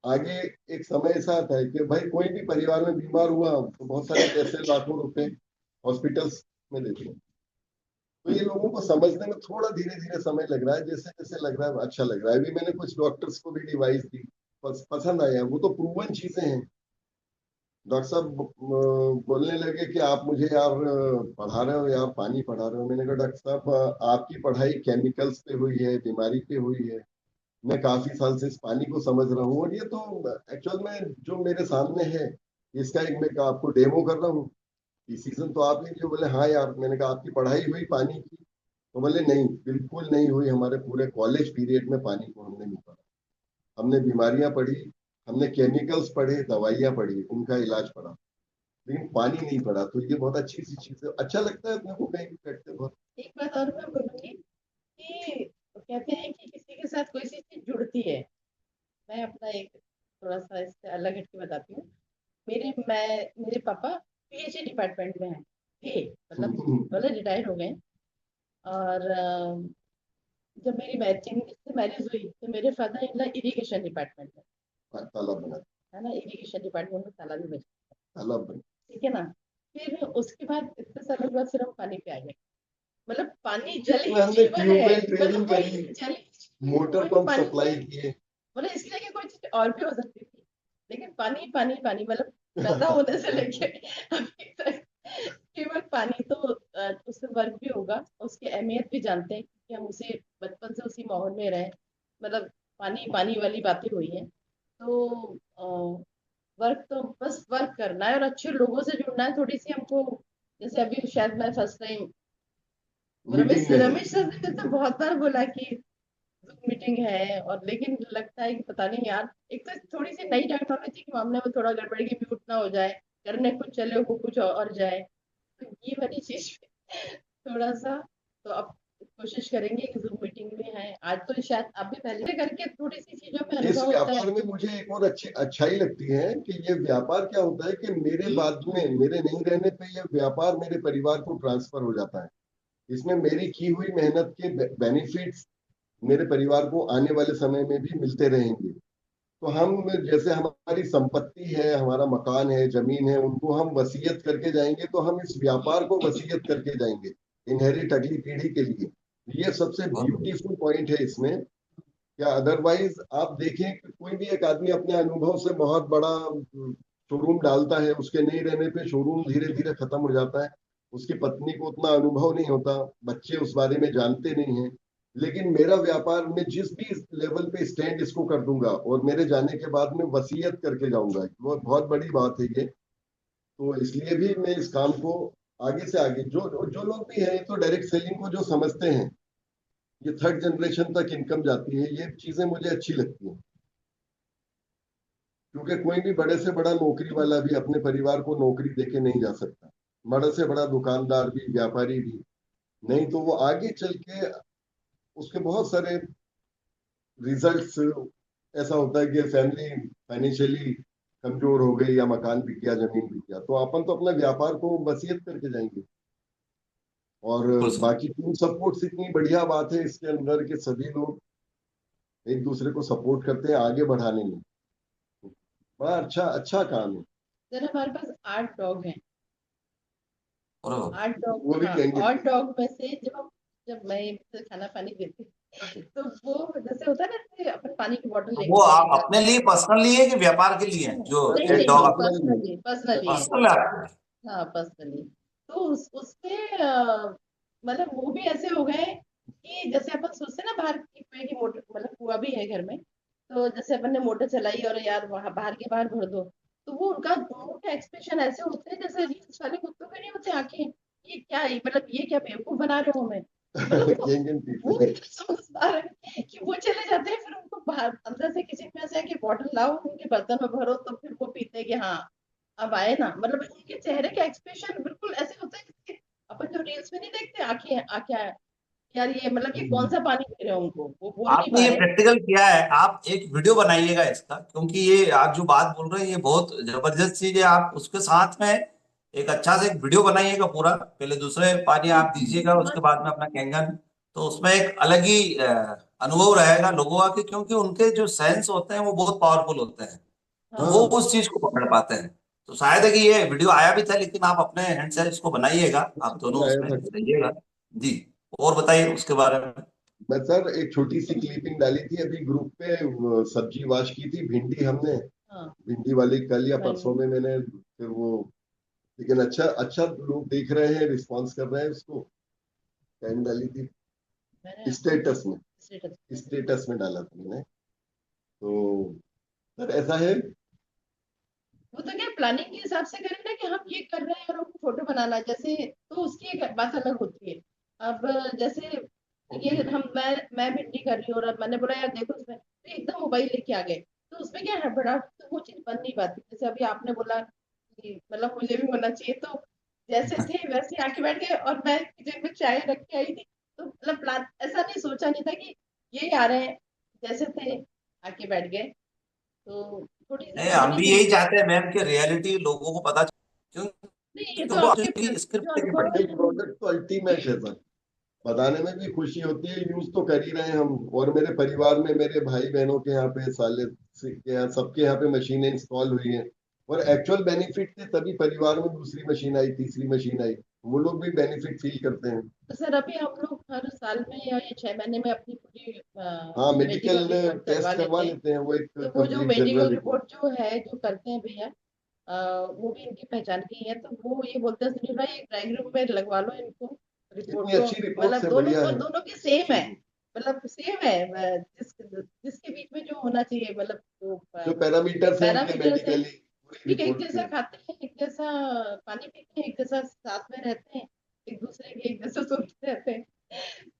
आगे एक समय ऐसा आता है कि भाई कोई भी परिवार में बीमार हुआ तो बहुत सारे पैसे, लाखों रुपए हॉस्पिटल्स में देते हैं। तो ये लोगों को समझने में थोड़ा धीरे धीरे समय लग रहा है, जैसे जैसे लग रहा है अच्छा लग रहा है। अभी मैंने कुछ डॉक्टर्स को भी डिवाइस दी, पसंद आया। वो तो प्रूवन चीजें हैं। डॉक्टर साहब बोलने लगे कि आप मुझे यार पढ़ा रहे हो, यार पानी पढ़ा रहे हो। मैंने कहा डॉक्टर साहब आपकी पढ़ाई केमिकल्स पे हुई है, बीमारी पे हुई है। मैं काफी साल से इस पानी को समझ रहा हूँ, और ये तो एक्चुअल में जो मेरे सामने है, इसका एक मैं आपको डेमो कर रहा हूँ। ये सीजन तो आप लीजिए। बोले हाँ यार। मैंने कहा आपकी पढ़ाई हुई पानी की? तो बोले नहीं, बिल्कुल नहीं हुई। हमारे पूरे कॉलेज पीरियड में पानी को हमने नहीं पढ़ा। हमने बीमारियां पढ़ी, हमने केमिकल्स पढ़े, दवाइयां पढ़ी, उनका इलाज पढ़ा, लेकिन पानी नहीं पढ़ा। तो ये बहुत अच्छी सी चीज है, अच्छा लगता है अपने को कहीं भी बैठते बहुत। एक बात और मैं बोलूंगी कि कहते हैं कि किसी के साथ कोई सी चीज जुड़ती है। मैं अपना एक थोड़ा सा इससे अलग हटके बताती हूँ। मेरे पापा पीएचडी डिपार्टमेंट में हैं थे, मतलब बोले रिटायर हो गए। और जब मेरी मैचिंग इससे मैरिज हुई तो मेरे father in law irrigation department में, तालाब बना, है ना, इरिगेशन डिपार्टमेंट में ताला भी बचा। तालाब बना। ठीक है ना। फिर उसके बाद इतने सालों के बाद फिर हम पानी पे आ गए। मतलब पानी जल उसमें ही हमने जीवन है। ट्यूबवेल मतलब ट्रेनिंग वही करी, जल ही जीवन है, मोटर वही पंप पानी है। सप्लाई किए। मतलब इसलिए कि कोई चीज और भी हो सकती थी, लेकिन पानी पानी पानी, मतलब पैदा होने से लेके अभी तक केवल पानी। तो उससे वर्क भी होगा, उसकी अहमियत भी जानते हैं कि हम उसे बचपन से उसी माहौल में रहे। मतलब पानी पानी वाली बातें हुई हैं। तो वर्क तो बस वर्क करना है और अच्छे लोगों से जुड़ना है। थोड़ी सी हमको, जैसे अभी शायद मैं फर्स्ट टाइम, मीटिंग रमेश में है। रमेश सर ने तो बहुत बार बोला कि मीटिंग है, और लेकिन लगता है कि पता नहीं यार, एक तो थोड़ी सी नई टेक्नोलॉजी के मामले में थोड़ा गड़बड़ की म्यूट ना हो जाए, करने कुछ चले वो कुछ और जाए। तो ये वाली चीज थोड़ा सा, तो अब कोशिश करेंगे कि जूम मीटिंग में है आज, तो शायद आप भी पहले से करके थोड़ी सी चीजों में इस अनुभव होता है। व्यापार में मुझे एक और अच्छी अच्छाई लगती है कि ये व्यापार क्या होता है कि मेरे बाद में, मेरे नहीं रहने पे ये व्यापार मेरे परिवार को ट्रांसफर हो जाता है। इसमें मेरी की हुई मेहनत के बेनिफिट्स मेरे परिवार को आने वाले समय में भी मिलते रहेंगे। तो हम, जैसे हमारी संपत्ति है, हमारा मकान है, जमीन है, उनको हम वसीयत करके जाएंगे, तो हम इस व्यापार को वसीयत करके जाएंगे इनहेरिट अगली पीढ़ी के लिए। ये सबसे बहुत बढ़िया। ब्यूटीफुल पॉइंट है इसमें। क्या अदरवाइज आप देखें कि कोई भी एक आदमी अपने अनुभव से बहुत बड़ा शोरूम डालता है, उसके नहीं रहने पे शोरूम धीरे धीरे खत्म हो जाता है। उसकी पत्नी को उतना अनुभव नहीं होता, बच्चे उस बारे में जानते नहीं हैं। लेकिन मेरा व्यापार में जिस भी लेवल पे स्टैंड इसको कर दूंगा, और मेरे जाने के बाद में वसीयत करके जाऊंगा, वो बहुत बड़ी बात है ये। तो इसलिए भी मैं इस काम को आगे से आगे, जो जो लोग भी हैं, तो डायरेक्ट सेलिंग को जो समझते हैं, ये थर्ड जनरेशन तक इनकम जाती है, ये चीजें मुझे अच्छी लगती हैं। क्योंकि कोई भी बड़े से बड़ा नौकरी वाला भी अपने परिवार को नौकरी देके नहीं जा सकता। बड़े से बड़ा दुकानदार भी, व्यापारी भी, नहीं तो वो आगे चल के उसके बहुत सारे रिजल्ट्स, ऐसा होता है कि फैमिली फाइनेंशियली कमजोर हो गई, या मकान बिक गया, जमीन बिक गया, तो अपन तो अपना व्यापार को वसीयत करके जाएंगे। और बिल्कुल सर। बाकी टीम सपोर्ट्स, इतनी बढ़िया बात है इसके अंदर कि सभी लोग एक दूसरे को सपोर्ट करते हैं आगे बढ़ाने में। बड़ा अच्छा अच्छा काम है। सर हमारे पास 8 डॉग हैं। और 8 डॉग, वो भी हाँ। कहेंगे। 8 डॉग में से जब मैं इनसे खाना पानी देती तो वो जैसे होता है ना, जैसे अपन पानी की बोतल वो लेके आप जाते अपने लिए पर्सनल लिए हैं कि व्यापार के लिए हैं जो हैं। नहीं एक नहीं डॉग नहीं, आपने? पर्सनली पर्सनली है। पर्सनल है आपके? हाँ पर्सनली। तो उसमें मतलब वो भी ऐसे हो गए कि जैसे अपन सोचते हैं ना, बाहर की कुएं की मोटर, मतलब कुआं भी है घर में, तो जैसे अपन ने मोटर चलाई और यार वहां बाहर के बाहर भर दो, तो वो उनका मुंह के एक्सप्रेशन ऐसे होते हैं जैसे रील्स वाले कुत्तों के नहीं होते आंखें, ये क्या है, मतलब ये क्या बेवकूफ बना रहे हो हमें। मतलब वो केंगन इतने समझदार है कि वो चले जाते हैं, फिर उनको बाहर अंदर से किसी में से कि बॉटल लाओ, उनके बर्तन में भरो, तो फिर वो पीते हैं कि हाँ अब आए ना। मतलब उनके चेहरे के एक्सप्रेशन बिल्कुल ऐसे होते हैं जैसे अपन जो रील्स में नहीं देखते, आंखें आंखें यार ये मतलब ये कौन सा पानी पी रहे हैं, उनको वो बोल नहीं आपने पा ये रहे। प्रैक्टिकल किया है, आप एक वीडियो बनाइएगा इसका, क्योंकि ये आप जो बात बोल रहे हैं ये बहुत जबरदस्त चीज है। आप उसके साथ में एक अच्छा से एक वीडियो बनाइएगा पूरा, पहले दूसरे पानी आप दीजिएगा, उसके बाद में अपना कैंगन। तो उसमें एक अलग ही अनुभव रहेगा लोगों का, क्योंकि उनके जो सेंस होते हैं वो बहुत पावरफुल होते हैं, तो वो हाँ उस चीज को पकड़ पाते हैं। तो शायद है कि ये वीडियो आया भी था, लेकिन आप अपने हैंड से इसको बनाइएगा, आप दोनों आया उसमें था। रहिएगा। जी। और बताइए उसके बारे में। मैं सर एक छोटी सी क्लिपिंग डाली थी अभी ग्रुप पे, सब्जी वॉश की थी, भिंडी हमने, हाँ भिंडी वाली कल या मैंने परसों में मैंने, फिर वो, लेकिन अच्छा अच्छा लोग देख रहे हैं, रिस्पॉन्स कर रहे हैं उसको। टाइम डाली थी मैंने आपको स्टेटस में, स्टेटस स्टेटस में डाला था मैंने। तो सर ऐसा है। वो तो क्या प्लानिंग के हिसाब से करें ना कि हम ये कर रहे हैं और हमको फोटो बनाना जैसे, तो उसकी एक बात अलग होती है। अब जैसे ये हम मैं भिंडी कर रही हूँ और अब मैंने बोला यार देखो इसमें, तो एकदम मोबाइल लेके आ गए, तो उसमें क्या है बड़ा, तो वो चीज बन नहीं पाती। जैसे अभी आपने बोला कि मतलब मुझे भी होना चाहिए, तो जैसे थे वैसे आके बैठ गए और मैं किचन में चाय रख के आई थी। तो मतलब प्लान ऐसा नहीं सोचा नहीं था कि ये आ रहे हैं, जैसे थे आके बैठ गए। तो थोड़ी सी नहीं, हम होनी भी यही चाहिए। चाहते हैं मैम कि रियलिटी लोगों को पता क्यों, नहीं ये तो क्योंकि आपके आपकी जो स्क्रिप्ट लिखनी अनुभव पड़ती ये है। है। प्रोडक्ट तो अल्टीमेट है सर, बताने में भी खुशी होती है, यूज तो कर ही रहे हैं हम। और मेरे परिवार में मेरे भाई बहनों के यहाँ पे, साले के यहाँ, सबके यहाँ पे मशीनें इंस्टॉल हुई हैं। और एक्चुअल बेनिफिट थे, तभी परिवार में दूसरी मशीन आई, तीसरी मशीन आई, वो लोग भी बेनिफिट फील करते हैं। तो सर अभी हम लोग हर साल में या ये 6 महीने में अपनी पूरी हाँ, मेडिकल मेडिकल रिपोर्ट करवा टेस्ट करवा लेते हैं। लेते हैं, वो एक तो वो जो complete general medical report. Report जो है जो करते हैं भैया, वो भी इनकी पहचान की है, तो वो ये बोलते हैं सुनील भाई एक ड्राइंग रूम में लगवा लो इनको रिपोर्ट इतनी को। अच्छी रिपोर्ट मतलब से दोनों बढ़िया को है। दोनों की सेम है, मतलब सेम है। जिसके बीच में जो होना चाहिए, मतलब जो जो पैरामीटर्स हैं उनके पैरामीटर्स है, मेडिकली पूरी ठीक है, एक रिपोर्ट जैसा से। खाते हैं, एक जैसा पानी पीते हैं, एक जैसा साथ में रहते हैं, एक दूसरे के एक जैसा सोचते रहते हैं।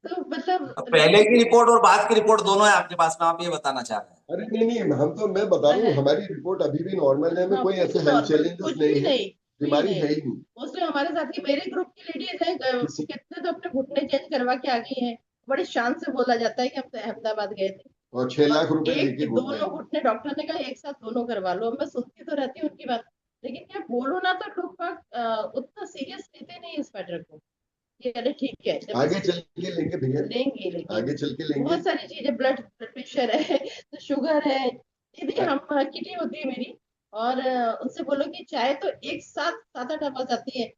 तो मतलब अब पहले रिपोर्ट की रिपोर्ट और बाद की रिपोर्ट दोनों है आपके पास में, आप ये बताना चाह रहे हैं। अरे नहीं नहीं, हम तो, मैं बता रहा हूँ, है। हमारी रिपोर्ट अभी भी नॉर्मल है, हमें हाँ कोई पूरी ऐसे हेल्थ नॉर्मल, चैलेंजेस कुछ भी नहीं है, नहीं, कुछ भी बीमारी नहीं। है ही नहीं मोस्टली हमारे साथ के मेरे ग्रुप की लेडीज हैं, वो किसी। कितने तो अपने घुटने चेंज करवा के आ गई हैं। बड़ी शान से बोला जाता है कि हम तो अहमदाबाद गए थे और 6 लाख और रुपए लेके एक घूमते दोनों हैं। घुटने डॉक्टर ने कहा एक साथ दोनों करवा लो। मैं सुनती तो रहती हूँ उनकी बात, लेकिन क्या बोलो ना तो लोग बाग, उतना सीरियस लेते नहीं इस मैटर को। ये अरे ठीक है जब आगे इस चल के लेंगे भैया, लेंगे, लेकिन आगे चल के लेंगे। बहुत सारी चीजें, ब्लड ब्लड प्रेशर है तो शुगर है। यदि अ- हम किटी होती है मेरी और उनसे बोलो कि चाय तो एक साथ 7-8 आवाज आती है,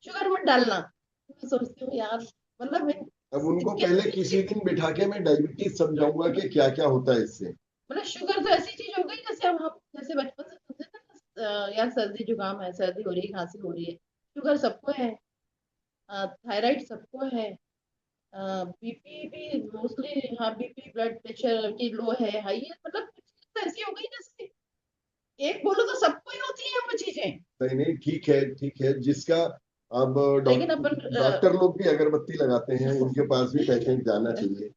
शुगर मत डालना, तो मैं सोचती हूँ यार मतलब अब उनको पहले कितनी किसी दिन बिठा के मैं डायबिटीज समझाऊंगा कि क्या क्या होता है इससे। मतलब शुगर तो ऐसी चीज हो गई जैसे अब हम जैसे बचपन से सुनते थे ना, यार सर्दी जुकाम है, सर्दी हो रही है, खांसी हो रही है, शुगर सबको है, थायराइड सबको है, बीपी भी मोस्टली, हाँ बीपी ब्लड प्रेशर की लो है, हाई है, मतलब कुछ चीज़ तो ऐसी हो गई जैसे एक बोलो तो सबको ही होती है वो चीजें। नहीं नहीं, ठीक है ठीक है, जिसका, अब लेकिन डॉक्टर, अपन डॉक्टर लोग भी अगरबत्ती लगाते हैं, उनके पास भी पेशेंट जाना चाहिए।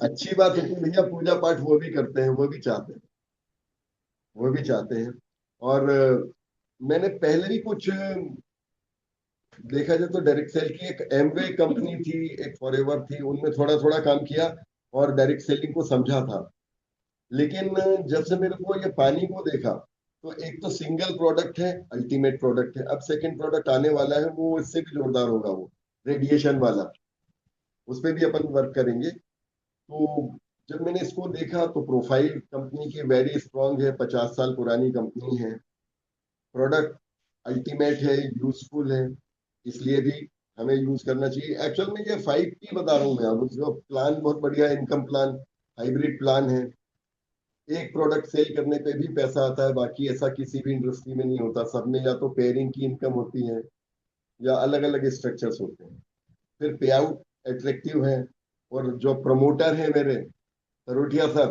अच्छी बात है कि भैया पूजा पाठ वो भी करते हैं, वो भी चाहते हैं, वो भी चाहते हैं। और मैंने पहले भी कुछ देखा जाए तो डायरेक्ट सेल की एक एमवे कंपनी थी, एक फॉरएवर थी, उनमें थोड़ा थोड़ा काम किया और डायरेक्ट सेलिंग को समझा था। लेकिन जब से मेरे को ये पानी को देखा, तो एक तो सिंगल प्रोडक्ट है, अल्टीमेट प्रोडक्ट है, अब सेकंड प्रोडक्ट आने वाला है, वो इससे भी जोरदार होगा, वो रेडिएशन वाला, उस पर भी अपन वर्क करेंगे। तो जब मैंने इसको देखा तो प्रोफाइल कंपनी की वेरी स्ट्रांग है, 50 साल पुरानी कंपनी है, प्रोडक्ट अल्टीमेट है, यूजफुल है, इसलिए भी हमें यूज करना चाहिए। एक्चुअल में ये 5P बता रहा हूँ मैं, अब उसका प्लान बहुत बढ़िया, इनकम प्लान, हाइब्रिड प्लान है। एक प्रोडक्ट सेल करने पे भी पैसा आता है, बाकी ऐसा किसी भी इंडस्ट्री में नहीं होता, सब में या तो पेयरिंग की इनकम होती है या अलग अलग स्ट्रक्चर्स होते हैं। फिर पे आउट एट्रैक्टिव है। और जो प्रमोटर है मेरे तरोटिया सर,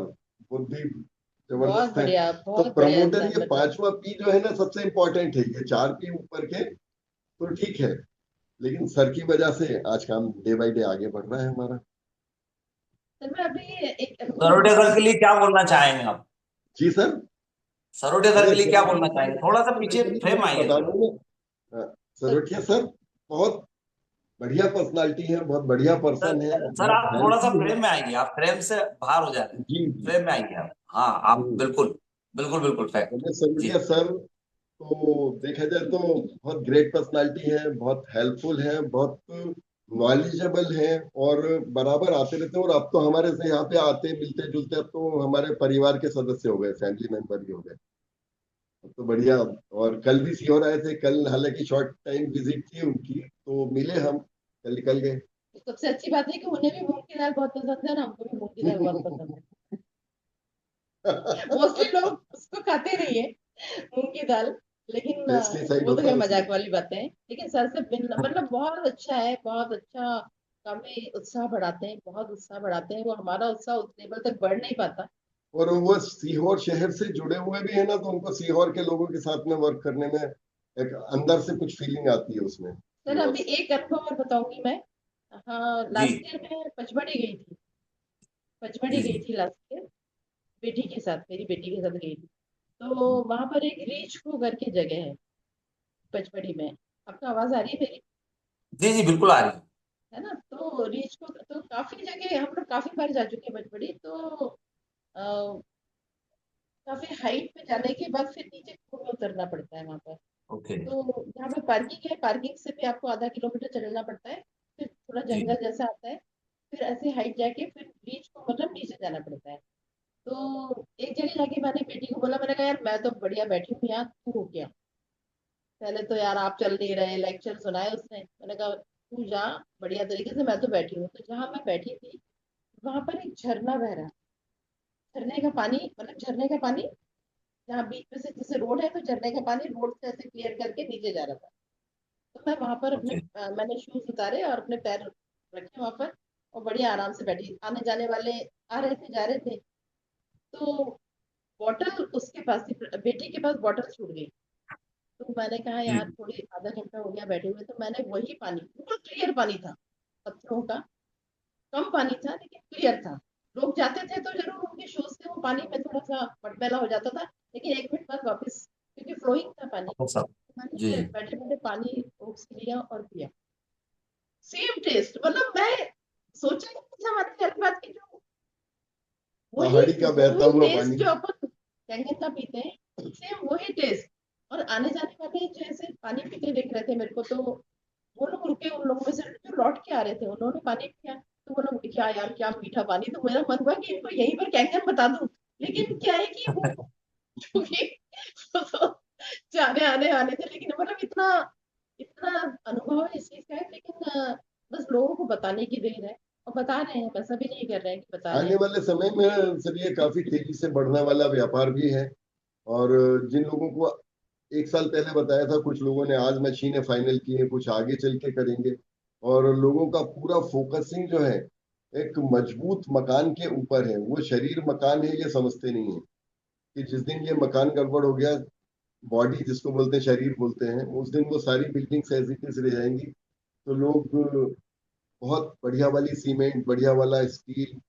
बुद्धि बहुत जबरदस्त है। बढ़िया, तो बहुत बढ़िया प्रमोटर, इंसान ये मतलब। 5वां P जो है ना सबसे इंपॉर्टेंट है, ये 4P ऊपर के तो ठीक है, लेकिन सर की वजह से आज काम डे बाय डे आगे बढ़ रहा है हमारा। सर मैं अभी एक अनुभव सरोटे सर बताऊं। के लिए क्या बोलना चाहेंगे आप? जी सर। सरोटे सर अरे के लिए क्या बोलना चाहेंगे? थोड़ा सा पीछे एक्चुअली फ्रेम मैं आइए बता थोड़ा। दूं ना, सरोठिया सर बहुत बढ़िया पर्सनालिटी है, बहुत बढ़िया सर, पर्सन है, सर बहुत आप थोड़ा सा हेल्पफुल है। फ्रेम में आइए, आप फ्रेम से बाहर हो जा रहे हैं। जी जी। फ्रेम में आइए आप, हाँ आप हम्म। बिल्कुल, बिल्कुल बिल्कुल फैक्ट। मैंने जी सरोठिया सर तो देखा जाए तो बहुत ग्रेट पर्सनालिटी है, बहुत हेल्पफुल है, बहुत नॉलेजेबल है, और बराबर आते रहते हैं। और अब तो हमारे से यहाँ पे आते मिलते जुलते, अब तो हमारे परिवार के सदस्य हो गए, फैमिली मेंबर ही हो गए। अब तो बढ़िया। और कल भी सीहोर आए थे, कल हालांकि शॉर्ट टाइम विजिट थी उनकी, तो मिले हम, कल निकल गए। सबसे अच्छी बात है कि उन्हें भी मूंग की दाल बहुत पसंद है और हमको भी मूंग की दाल बहुत पसंद है। मोस्टली लोग उसको खाते नहीं है, मूंग की दाल। लेकिन पेस्टिसाइड वो तो होता खैर है उसमें। मजाक वाली बातें हैं। लेकिन सर से मतलब बहुत अच्छा है, बहुत अच्छा। काफी उत्साह बढ़ाते हैं, बहुत उत्साह बढ़ाते हैं। वो हमारा उत्साह उस लेवल तक बढ़ नहीं पाता। और वो सीहोर शहर से जुड़े हुए भी है ना, तो उनको सीहोर के लोगों के साथ में वर्क करने में एक अंदर से कुछ फीलिंग आती है उसमें, सर सीहोर अभी से। एक अनुभव और बताऊंगी मैं। हाँ, जी लास्ट ईयर मैं पचमढ़ी गई थी। पचमढ़ी जी गई जी। थी लास्ट ईयर, बेटी के साथ, मेरी बेटी के साथ गई थी। तो वहां पर एक रीछ को करके जगह है पचमढ़ी में। आपको आवाज आ रही है मेरी? जी जी बिल्कुल आ रही है। है ना? तो रीच को तो काफी जगह हम लोग काफी बार जा चुके हैं बड़ी तो काफी हाइट पे जाने के बाद फिर नीचे खूब उतरना पड़ता है वहां पर। ओके। तो जहाँ पे पार्किंग है, पार्किंग से भी आपको आधा किलोमीटर चलना पड़ता है। फिर थोड़ा जी जंगल जैसा आता है। फिर ऐसे हाइट जाके फिर बीच को मतलब नीचे जाना पड़ता है। तो एक जगह जाके मैंने बेटी को बोला, मैंने कहा यार मैं तो बढ़िया बैठी हूँ यहाँ, तू हो गया। पहले तो यार आप चल नहीं रहे, लेक्चर सुनाए उसने। मैंने कहा तू जा बढ़िया तरीके से, मैं तो बैठी हूँ। तो जहाँ मैं बैठी थी वहां पर एक झरना बह रहा है। झरने का पानी मतलब झरने का पानी जहाँ बीच में से जैसे रोड है, तो झरने का पानी रोड से ऐसे क्लियर करके नीचे जा रहा था। तो मैं वहां पर अपने ओके। मैंने शूज उतारे और अपने पैर रखे वहां पर, और बढ़िया आराम से बैठी। आने जाने वाले आ रहे थे, जा रहे थे। तो बॉटल उसके पास थी, बेटी के पास बॉटल छूट गई। तो मैंने कहा यार जी थोड़ी आधा घंटा हो गया बैठे हुए, तो मैंने वही पानी, बिल्कुल क्लियर पानी था, पत्थरों का, कम पानी था लेकिन क्लियर था। लोग जाते थे तो जरूर उनके शूज से वो पानी में थोड़ा सा मटमैला हो जाता था, लेकिन एक मिनट बाद वापस, क्योंकि फ्लोइंग था पानी। वो सब। जी मैंने जी। बैठे बैठे पानी ओक्स लिया और पिया। सेम टेस्ट, मतलब मैं सोचा ही नहीं था हमारे घर बात की जो वही पहाड़ी का बहता वही हुआ टेस्ट पानी। जो अपन कैंगेता पीते हैं, सेम वही टेस्ट। और आने जाने वाले जैसे पानी पीते देख रहे थे मेरे को, तो वो लोग रुके, उन लोगों में से जो लौट के आ रहे थे उन्होंने पानी पिया। तो वो लोग क्या यार क्या मीठा पानी, तो मेरा मन हुआ कि इनको यहीं पर कैंगन बता दूं। लेकिन क्या है कि वो क्योंकि वो तो जाने आने आने थे, लेकिन मतलब इतना इतना अनुभव है इस चीज का है। लेकिन बस लोगों को बताने की देर है, और बता रहे हैं, वैसा भी नहीं कर रहे हैं कि बता रहे आने हैं। वाले समय में सर ये काफी तेजी से बढ़ने वाला व्यापार भी है। और जिन लोगों को एक साल पहले बताया था, कुछ लोगों ने आज मशीनें फाइनल की हैं, कुछ आगे चल के करेंगे। और लोगों का पूरा फोकसिंग जो है एक मजबूत मकान के ऊपर है। वो शरीर मकान है ये समझते नहीं है कि जिस दिन ये मकान गड़बड़ हो गया, बॉडी जिसको बोलते हैं, शरीर बोलते हैं, उस दिन वो सारी बिल्डिंग्स ऐसी तैसी रह जाएंगी। तो लोग बहुत बढ़िया वाली सीमेंट, बढ़िया वाला स्टील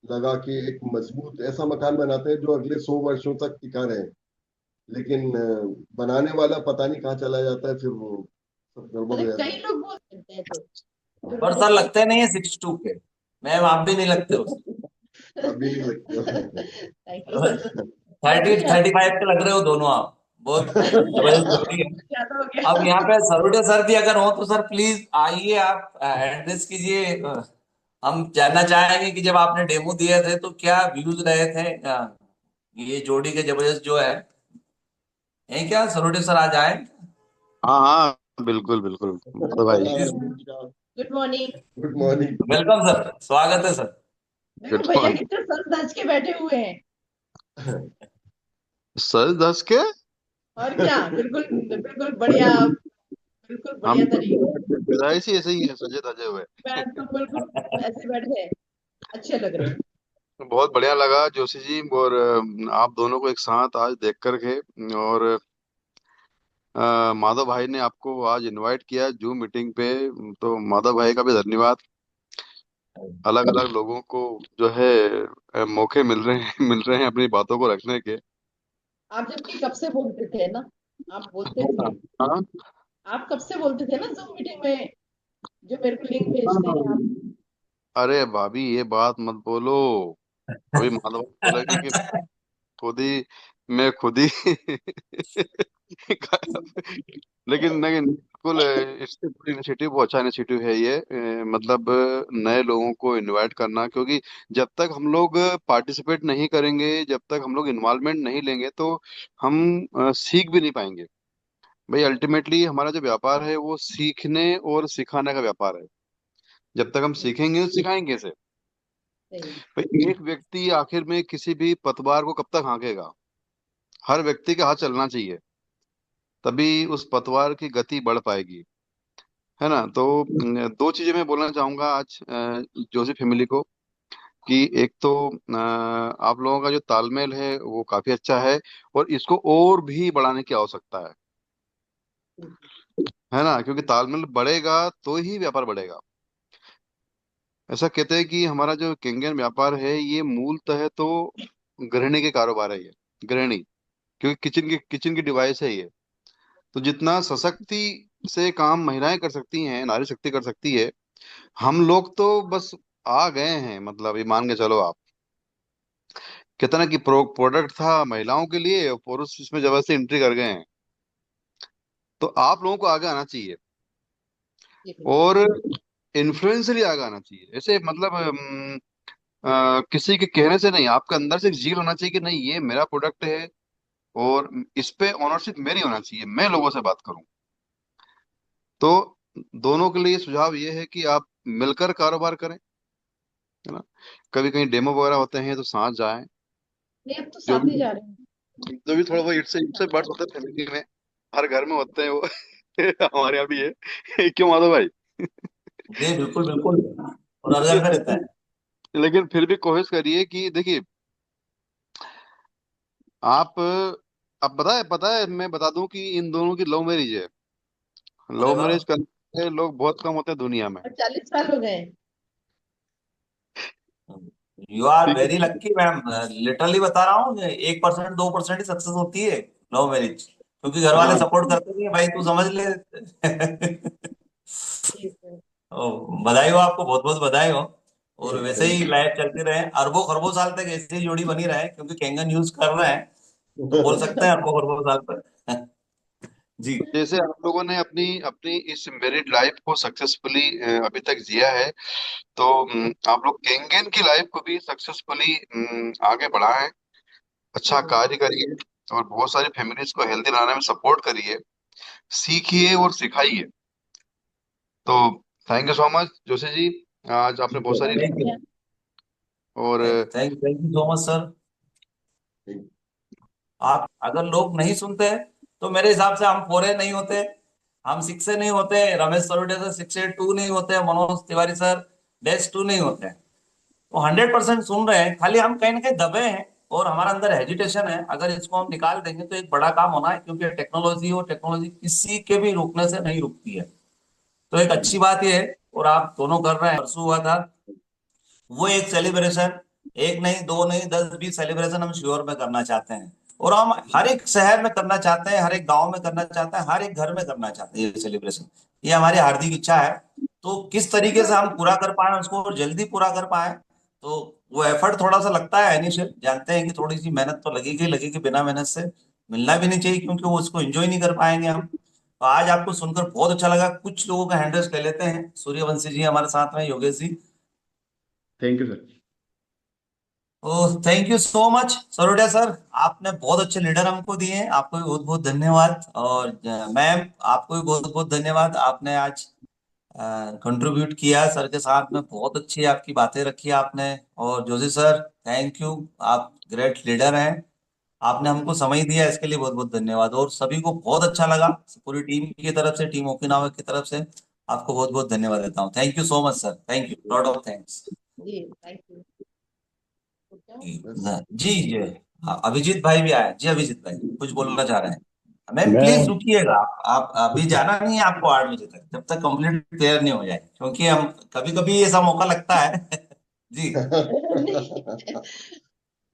लगा के एक मजबूत ऐसा मकान बनाते हैं जो अगले 100 वर्षों तक टिका रहे। लेकिन बनाने वाला पता नहीं कहाँ चला जाता है, फिर वो सब गड़बड़ अरे हो जाता कई है। लोग वो करते हैं, तो फिर पर उनको सर तो लगते नहीं है 62 के। मैम आप भी नहीं लगते हो। अभी नहीं लगता। Thank you sir. मैं 30 भी 35 के लग रहे हो दोनों आप। बहुत जबरदस्त जोड़ी है। ज्यादा हो अब गया। यहाँ पे सरोटे सर भी अगर हो तो सर प्लीज आइए, आप एड्रेस कीजिए। हम जानना चाहेंगे कि जब आपने डेमो दिए थे तो क्या व्यूज रहे थे। ये जोड़ी के जबरदस्त जो है क्या सरोटे सर आज आए? हाँ हाँ, बिल्कुल बिल्कुल तो भाई। Good morning. Good morning. Welcome sir, स्वागत है सर। देखो गुड भैया मॉर्निंग। कितने सज धज के बैठे हुए हैं। सर दस के। और क्या, बिल्कुल बिल्कुल बढ़िया, बिल्कुल हम बढ़िया तो तरीके। पैदाइश ही ऐसे ही है, सजे धजे हुए। मैं तो बिल्कुल ऐसे बैठे हैं, अच्छे लग रहे हैं। बहुत बढ़िया लगा जोशी जी, और आप दोनों को एक साथ आज देख करके। और माधव भाई ने आपको आज इनवाइट किया जूम मीटिंग पे, तो माधव भाई का भी धन्यवाद। अलग अलग लोगों को जो है मौके मिल रहे हैं मिल रहे हैं अपनी बातों को रखने के। आप जबकि कब से बोलते थे ना, आप बोलते थे, हाँ आप कब से बोलते थे ना जूम मीटिंग में, जो मेरे को लिंक हाँ। भेजते हैं आप। अरे भाभी ये बात मत बोलो। अभी माधव भाई बोलेंगे कि मैं खुद ही लेकिन नहीं, बिल्कुल इससे बड़ी इनिशिएटिव, बहुत अच्छा इनिशिएटिव है ये, मतलब नए लोगों को इनवाइट करना, क्योंकि जब तक हम लोग पार्टिसिपेट नहीं करेंगे, जब तक हम लोग इन्वॉल्वमेंट नहीं लेंगे, तो हम सीख भी नहीं पाएंगे। भाई अल्टीमेटली हमारा जो व्यापार है वो सीखने और सिखाने का व्यापार है। जब तक हम सीखेंगे तो सिखाएंगे कैसे? सही। भाई एक व्यक्ति आखिर में किसी भी पतवार को कब तक हाँकेगा? हर व्यक्ति का हाथ चलना चाहिए, तभी उस पतवार की गति बढ़ पाएगी, है ना? तो दो चीजें मैं बोलना चाहूंगा आज जोशी फैमिली को, कि एक तो आप लोगों का जो तालमेल है वो काफी अच्छा है, और इसको और भी बढ़ाने की आवश्यकता है ना? क्योंकि तालमेल बढ़ेगा तो ही व्यापार बढ़ेगा। ऐसा कहते हैं कि हमारा जो किंगन व्यापार है ये मूलतः तो गृहिणी के कारोबार है, ये गृहिणी, क्योंकि किचन की डिवाइस है ये। तो जितना सशक्ति से काम महिलाएं कर सकती हैं, नारी शक्ति कर सकती है, हम लोग तो बस आ गए हैं, मतलब ये मान के चलो आप। कितना कि प्रोडक्ट था महिलाओं के लिए और पुरुष इसमें जबरदस्ती एंट्री कर गए हैं। तो आप लोगों को आगे आना चाहिए, जी बिल्कुल। और इन्फ्लुएंसली आगे आना चाहिए। ऐसे मतलब किसी के कहने से नहीं, आपके अंदर से एक जील होना चाहिए कि नहीं ये मेरा प्रोडक्ट है, और इस पे ऑनरशिप मेरी होना चाहिए, मैं लोगों से बात करूं। तो दोनों के लिए सुझाव ये है कि आप मिलकर कारोबार करें, है ना? कभी कहीं डेमो वगैरह होते हैं तो साथ जाएं। नहीं, अब तो जो साथ ही भी जा रहे हैं। जो भी थोड़ा बहुत इट्स से बर्ड्स होते हैं फैमिली में, हर घर में होते हैं वो हमारे यहाँ भी है क्यों माधव भाई? जी बिल्कुल बिल्कुल। और हर घर में रहता है। लेकिन फिर भी कोशिश करिए कि देखिए, आप अब पता है मैं बता दूं कि इन दोनों की लव मैरिज है। अरे लव वाह। मैरिज करने वाले लोग बहुत कम होते हैं दुनिया में। और 40 साल हो गए हैं। यू आर ठीक वेरी है। लक्की मैम। लिटरली बता रहा हूँ, 1% 2% ही सक्सेस होती है लव मैरिज, क्योंकि घर वाले हाँ सपोर्ट करते नहीं है, भाई तू समझ ले। जी सर। ओ, बधाई हो आपको, बहुत बहुत बधाई हो। और वैसे थैंक ही लाइफ चलती रहे, अरबों खरबों साल तक ऐसी ही जोड़ी बनी रहे, क्योंकि कैंगन यूज कर रहे हैं, तो बोल सकते हैं यू। अरबों खरबों साल तक। जी। जैसे आप लोगों ने अपनी अपनी इस मैरिड लाइफ को सक्सेसफुली अभी तक जिया है, तो आप लोग केंगेन की लाइफ को भी सक्सेसफुली आगे बढ़ाएं, अच्छा कार्य करिए, और बहुत सारी फैमिलीज को हेल्दी बनाने में सपोर्ट करिए, सीखिए और सिखाइए। तो thank you so much Joshi ji, आज आपने बहुत सारी थैंक यू। और thank you so much sir. आप अगर लोग नहीं सुनते तो मेरे हिसाब से हम 4A नहीं होते, हम 6A नहीं होते, रमेश सरोडे सर 6A2 नहीं होते, मनोज तिवारी सर -2 नहीं होते। वो 100% सुन रहे हैं, खाली हम कहीं ना कहीं दबे हैं और हमारा अंदर हेजिटेशन है। अगर इसको हम निकाल देंगे तो एक बड़ा काम होना है, क्योंकि टेक्नोलॉजी और टेक्नोलॉजी किसी के भी रुकने से नहीं रुकती है। तो एक अच्छी बात यह है, और आप दोनों कर रहे हैं, परसों हुआ था वो एक सेलिब्रेशन, एक नहीं दो नहीं 10 20 सेलिब्रेशन हम श्योर में करना चाहते हैं। और हम हर एक शहर में करना चाहते हैं, हर एक गांव में करना चाहते हैं, हर एक घर में करना चाहते हैं ये सेलिब्रेशन। ये हमारी हार्दिक इच्छा है। तो किस तरीके से हम पूरा कर पाए उसको, और जल्दी पूरा कर पाए, तो वो एफर्ट थोड़ा सा लगता है इनिशियल, जानते हैं कि थोड़ी सी मेहनत तो लगेगी लगेगी, बिना मेहनत से मिलना भी नहीं चाहिए, क्योंकि वो उसको एंजॉय नहीं कर पाएंगे हम। तो आज आपको सुनकर बहुत अच्छा लगा। कुछ लोगों का हैंडल्स ले लेते हैं, सूर्यवंशी जी हमारे साथ में, Yogesh ji. Thank you sir. Oh thank you so much Sarodiya sir, आपने बहुत अच्छे लीडर हमको दिए हैं, आपको भी बहुत बहुत धन्यवाद। और मैम आपको भी बहुत बहुत धन्यवाद, आपने आज कंट्रीब्यूट किया सर के साथ में, बहुत अच्छी आपकी बातें रखी आपने। और जोशी सर थैंक यू, आप ग्रेट लीडर हैं, आपने हमको समय दिया, इसके लिए बहुत बहुत धन्यवाद। और सभी को बहुत अच्छा लगा, पूरी टीम की तरफ से, टीम ओकिनावा की तरफ से आपको बहुत बहुत धन्यवाद देता हूँ। Thank you so much sir, thank you, lot of thanks. जी थैंक यू। जी बस जी। हाँ, अभिजीत भाई भी आए जी, अभिजीत भाई कुछ बोलना चाह रहे हैं। मैम प्लीज मैं रुकिएगा, आप अभी जाना नहीं है आपको 8 बजे तक, जब तक कंप्लीट क्लियर नहीं हो जाए, क्योंकि हम कभी कभी ऐसा मौका लगता है। जी। नहीं।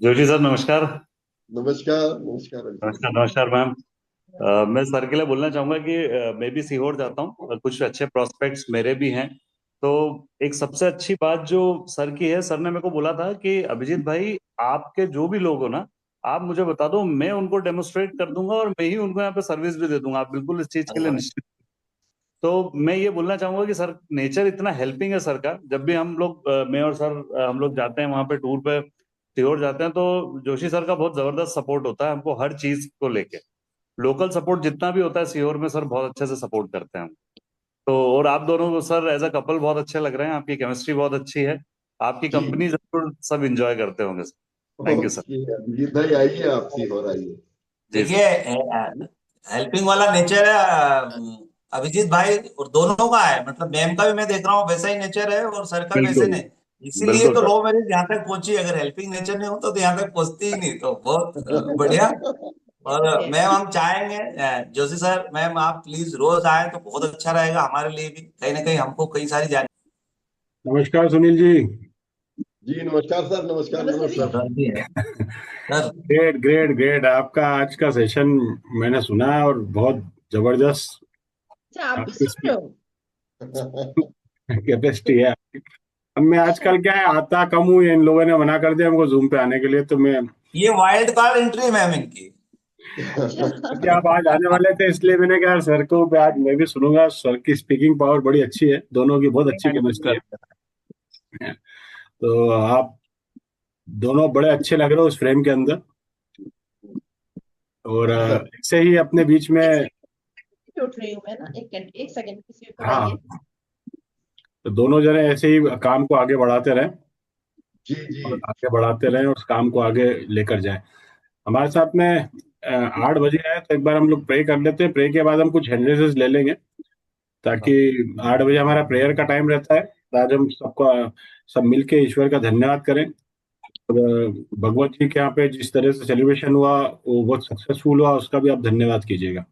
जोशी सर नमस्कार। नमस्कार नमस्कार अभिषेक नमस्कार जी। नमस्कार मैम। मैं सर के लिए बोलना चाहूंगा कि मैं भी सीहोर जाता हूँ और कुछ अच्छे प्रोस्पेक्ट्स मेरे भी हैं। तो एक सबसे अच्छी बात जो सर की है, सर ने मेरे को बोला था कि अभिजीत भाई, आपके जो भी लोग हो ना, आप मुझे बता दो, मैं उनको डेमोस्ट्रेट कर दूंगा और मैं ही उनको यहाँ पे सर्विस भी दे दूंगा, आप बिल्कुल इस चीज के अरे लिए वाह। निश्चित। तो मैं ये बोलना चाहूंगा कि सर नेचर इतना हेल्पिंग है सर का। जब भी हम लोग मैं और सर हम लोग जाते हैं वहां पे टूर पे, सीहोर जाते हैं, तो जोशी सर का बहुत जबरदस्त सपोर्ट होता है हमको हर चीज को लेके। लोकल सपोर्ट जितना भी होता है सीहोर में, सर बहुत अच्छे से सपोर्ट करते हैं हम। तो और आप दोनों को सर एज अ कपल बहुत अच्छे लग रहे हैं, आपकी केमिस्ट्री बहुत अच्छी है, आपकी जी कंपनी जरूर सब इंजॉय करते होंगे sir. Thank you sir. Okay Abhijit भाई, आइए आप सीहोर आइए। जी सर। देखिए, हेल्पिंग वाला नेचर है अभिजीत भाई, और दोनों का है, मतलब मैम का भी मैं देख रहा हूँ वैसा ही नेचर है, और सर का भी वैसे बिल्कुल नहीं। इसीलिए बिल्कुल तो सर। लव मैरिज यहाँ तक पहुंची, अगर हेल्पिंग नेचर नहीं होता तो यहाँ तक पहुंचती ही नहीं, तो बहुत बढ़िया। और मैम हम चाहेंगे, जोशी सर मैम आप प्लीज रोज आए तो बहुत अच्छा रहेगा हमारे लिए भी, कहीं ना कहीं हमको कई सारी नमस्कार सुनील जी। जी नमस्कार सर, नमस्कार नमस्ते नमस्कार। भैया। जानकारी है सर। ग्रेट ग्रेट ग्रेट, आपका आज का सेशन मैंने सुना है और बहुत जबरदस्त अच्छा, आप भी आपकी सुन रहे हो? कैपेसिटी है। अब मैं आजकल क्या है, आता कम हूँ, इन लोगों ने मना कर दिया हमको जूम पे आने के लिए, तो मैं ये वाइल्ड कार्ड एंट्री मैम इनकी। कि अच्छा। आप आज आने वाले थे, इसलिए मैंने कहा सर को भी आज मैं भी सुनूंगा। सर की स्पीकिंग पावर बड़ी अच्छी है, दोनों की बहुत अच्छी केमिस्ट्री है। तो आप दोनों बड़े अच्छे लग रहे हो उस फ्रेम के अंदर। और ऐसे ही अपने बीच में। एक सेकंड उठ रही हूँ मैं ना, एक सेकंड किसी ऊपर हाँ, आइए। तो दोनों जने ऐसे ही काम को आगे बढ़ाते रहें जी जी। और आगे बढ़ाते रहें और उस काम को आगे लेकर जाएं। हमारे साथ में 8 बजे है, तो एक बार हम लोग प्रे कर लेते हैं। प्रे के बाद हम कुछ हैंड्रेसेस ले लेंगे, ताकि 8 बजे हमारा प्रेयर का टाइम रहता है। तो आज हम सबका सब मिलके ईश्वर का धन्यवाद करें। और भगवत जी के यहाँ पे जिस तरह से सेलिब्रेशन हुआ वो बहुत सक्सेसफुल हुआ, उसका भी आप धन्यवाद कीजिएगा।